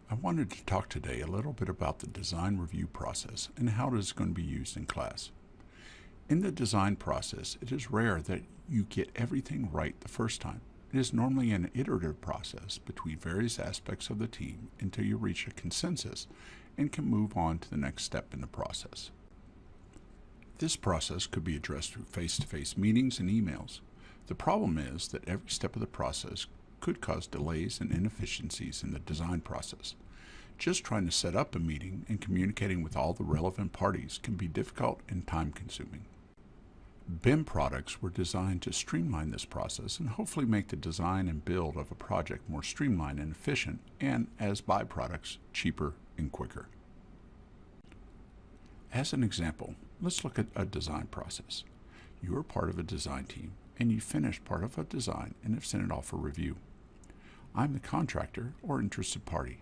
I wanted to talk today a little bit about the design review process and how it is going to be used in class. In the design process, it is rare that you get everything right the first time. It is normally an iterative process between various aspects of the team until you reach a consensus and can move on to the next step in the process. This process could be addressed through face-to-face meetings and emails. The problem is that every step of the process could cause delays and inefficiencies in the design process. Just trying to set up a meeting and communicating with all the relevant parties can be difficult and time-consuming. BIM products were designed to streamline this process and hopefully make the design and build of a project more streamlined and efficient, and as byproducts, cheaper and quicker. As an example, let's look at a design process. You are part of a design team and you finished part of a design and have sent it off for review. I'm the contractor or interested party.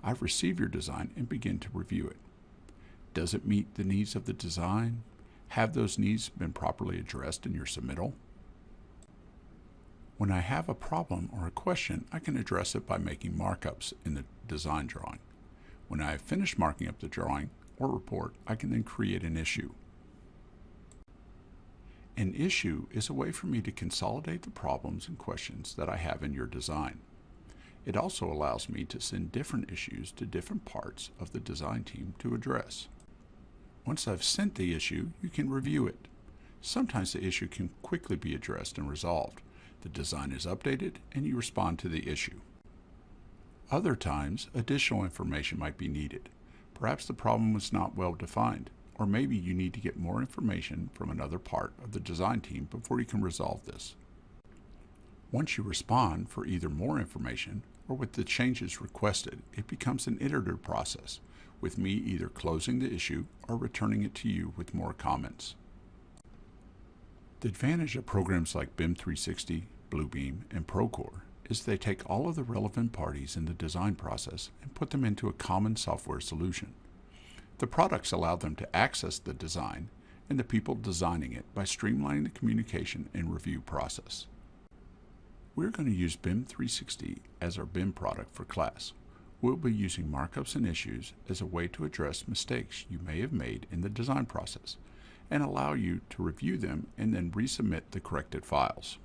I've received your design and begin to review it. Does it meet the needs of the design? Have those needs been properly addressed in your submittal? When I have a problem or a question, I can address it by making markups in the design drawing. When I have finished marking up the drawing or report, I can then create an issue. An issue is a way for me to consolidate the problems and questions that I have in your design. It also allows me to send different issues to different parts of the design team to address. Once I've sent the issue, you can review it. Sometimes the issue can quickly be addressed and resolved. The design is updated and you respond to the issue. Other times, additional information might be needed. Perhaps the problem was not well defined, or maybe you need to get more information from another part of the design team before you can resolve this. Once you respond for either more information or with the changes requested, it becomes an iterative process, with me either closing the issue or returning it to you with more comments. The advantage of programs like BIM 360, Bluebeam, and Procore is they take all of the relevant parties in the design process and put them into a common software solution. The products allow them to access the design and the people designing it by streamlining the communication and review process. We're going to use BIM 360 as our BIM product for class. We'll be using markups and issues as a way to address mistakes you may have made in the design process and allow you to review them and then resubmit the corrected files.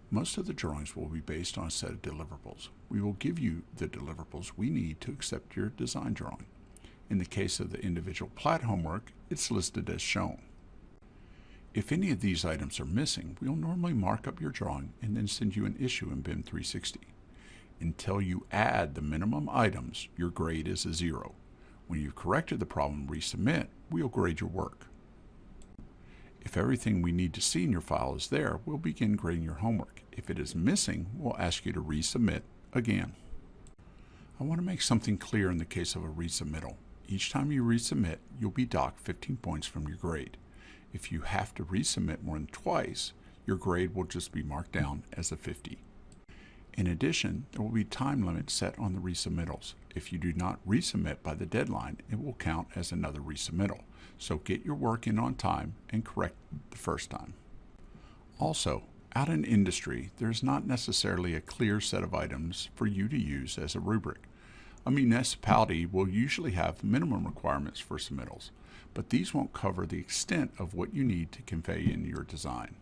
Most of the drawings will be based on a set of deliverables. We will give you the deliverables we need to accept your design drawing. In the case of the individual plat homework, it's listed as shown. If any of these items are missing, we'll normally mark up your drawing and then send you an issue in BIM 360. Until you add the minimum items, your grade is a 0. When you've corrected the problem and resubmit, we'll grade your work. If everything we need to see in your file is there, we'll begin grading your homework. If it is missing, we'll ask you to resubmit again. I want to make something clear in the case of a resubmittal. Each time you resubmit, you'll be docked 15 points from your grade. If you have to resubmit more than twice, your grade will just be marked down as a 50. In addition, there will be time limits set on the resubmittals. If you do not resubmit by the deadline, it will count as another resubmittal. So get your work in on time and correct the first time. Also, out in industry, there's not necessarily a clear set of items for you to use as a rubric. A municipality will usually have minimum requirements for submittals, but these won't cover the extent of what you need to convey in your design.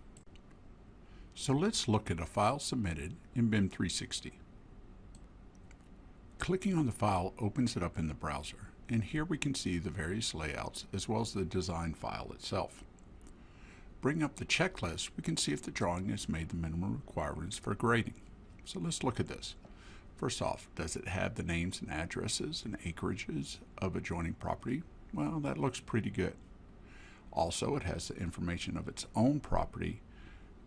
So let's look at a file submitted in BIM 360. Clicking on the file opens it up in the browser, and here we can see the various layouts as well as the design file itself. Bring up the checklist, we can see if the drawing has made the minimum requirements for grading. So let's look at this. First off, does it have the names and addresses and acreages of adjoining property? Well, that looks pretty good. Also, it has the information of its own property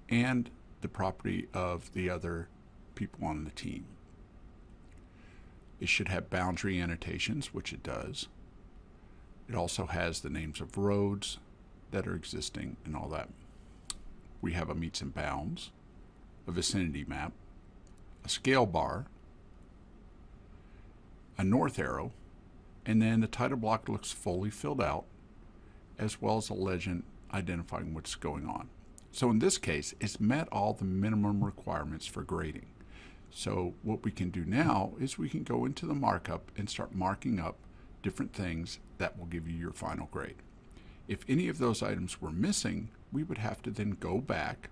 and the property of the other people on the team. It should have boundary annotations, which it does. It also has the names of roads that are existing and all that. We have a meets and bounds, a vicinity map, a scale bar, a north arrow, and then the title block looks fully filled out, as well as a legend identifying what's going on. So in this case, it's met all the minimum requirements for grading. So what we can do now is we can go into the markup and start marking up different things that will give you your final grade. If any of those items were missing, we would have to then go back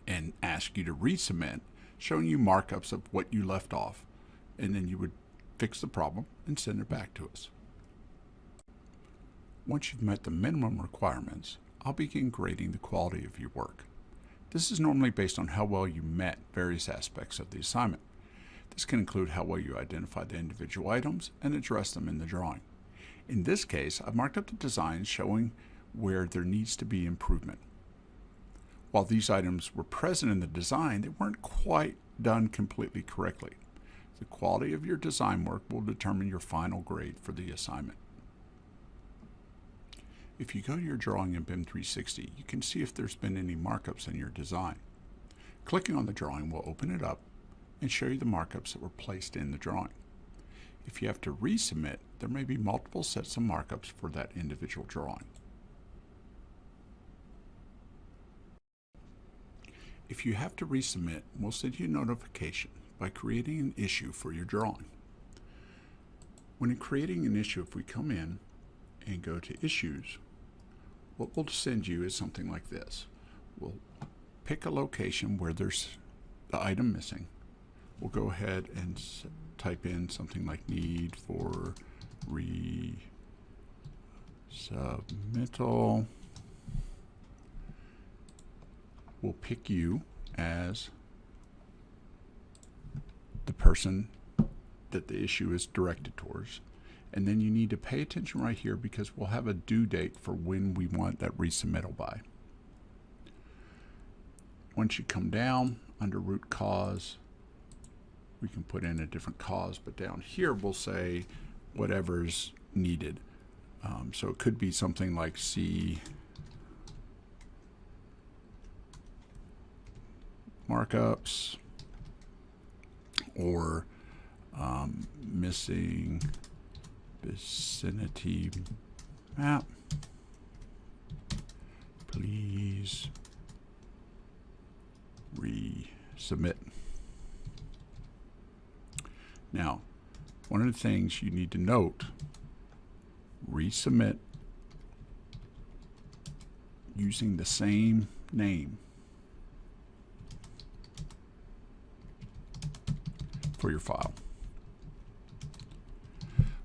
and ask you to resubmit, showing you markups of what you left off, and then you would fix the problem and send it back to us. Once you've met the minimum requirements, I'll begin grading the quality of your work. This is normally based on how well you met various aspects of the assignment. This can include how well you identify the individual items and address them in the drawing. In this case, I've marked up the designs showing where there needs to be improvement. While these items were present in the design, they weren't quite done completely correctly. The quality of your design work will determine your final grade for the assignment. If you go to your drawing in BIM 360, you can see if there's been any markups in your design. Clicking on the drawing will open it up and show you the markups that were placed in the drawing. If you have to resubmit, there may be multiple sets of markups for that individual drawing. If you have to resubmit, we'll send you a notification by creating an issue for your drawing. When creating an issue, if we come in and go to Issues, what we'll send you is something like this. We'll pick a location where there's the item missing. We'll go ahead and type in something like need for resubmittal. We'll pick you as the person that the issue is directed towards. And then you need to pay attention right here because we'll have a due date for when we want that resubmittal by. Once you come down under root cause, we can put in a different cause, but down here we'll say whatever's needed. So it could be something like C markups or missing vicinity map. Please resubmit. Now, one of the things you need to note, resubmit using the same name for your file.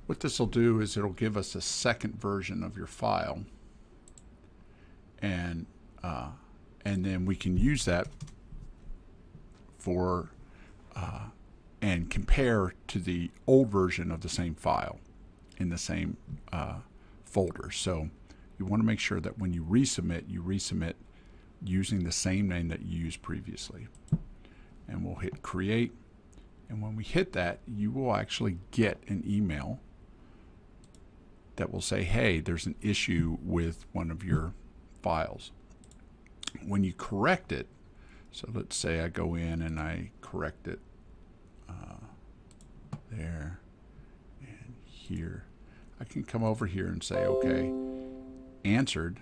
What this will do is it'll give us a second version of your file, and then we can use that for and compare to the old version of the same file in the same folder. So you want to make sure that when you resubmit using the same name that you used previously. And we'll hit create, and when we hit that, you will actually get an email that will say, hey, there's an issue with one of your files. When you correct it, so let's say I go in and I correct it there and here, I can come over here and say, okay, answered,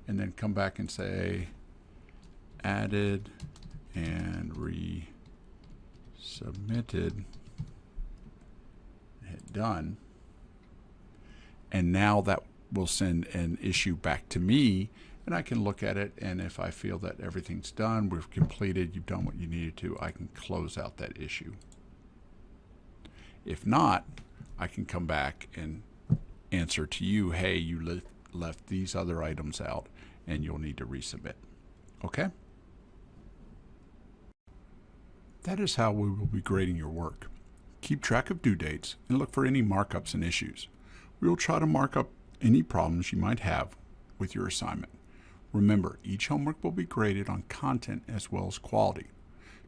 and then come back and say added and resubmitted, hit done. And now that will send an issue back to me, and I can look at it, and if I feel that everything's done, we've completed, you've done what you needed to, I can close out that issue. If not, I can come back and answer to you, hey, you left these other items out and you'll need to resubmit. Okay? That is how we will be grading your work. Keep track of due dates and look for any markups and issues. We will try to mark up any problems you might have with your assignment. Remember, each homework will be graded on content as well as quality.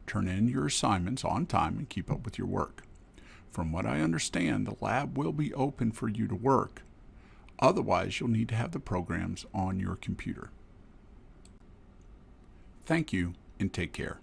Turn in your assignments on time and keep up with your work. From what I understand, the lab will be open for you to work. Otherwise, you'll need to have the programs on your computer. Thank you and take care.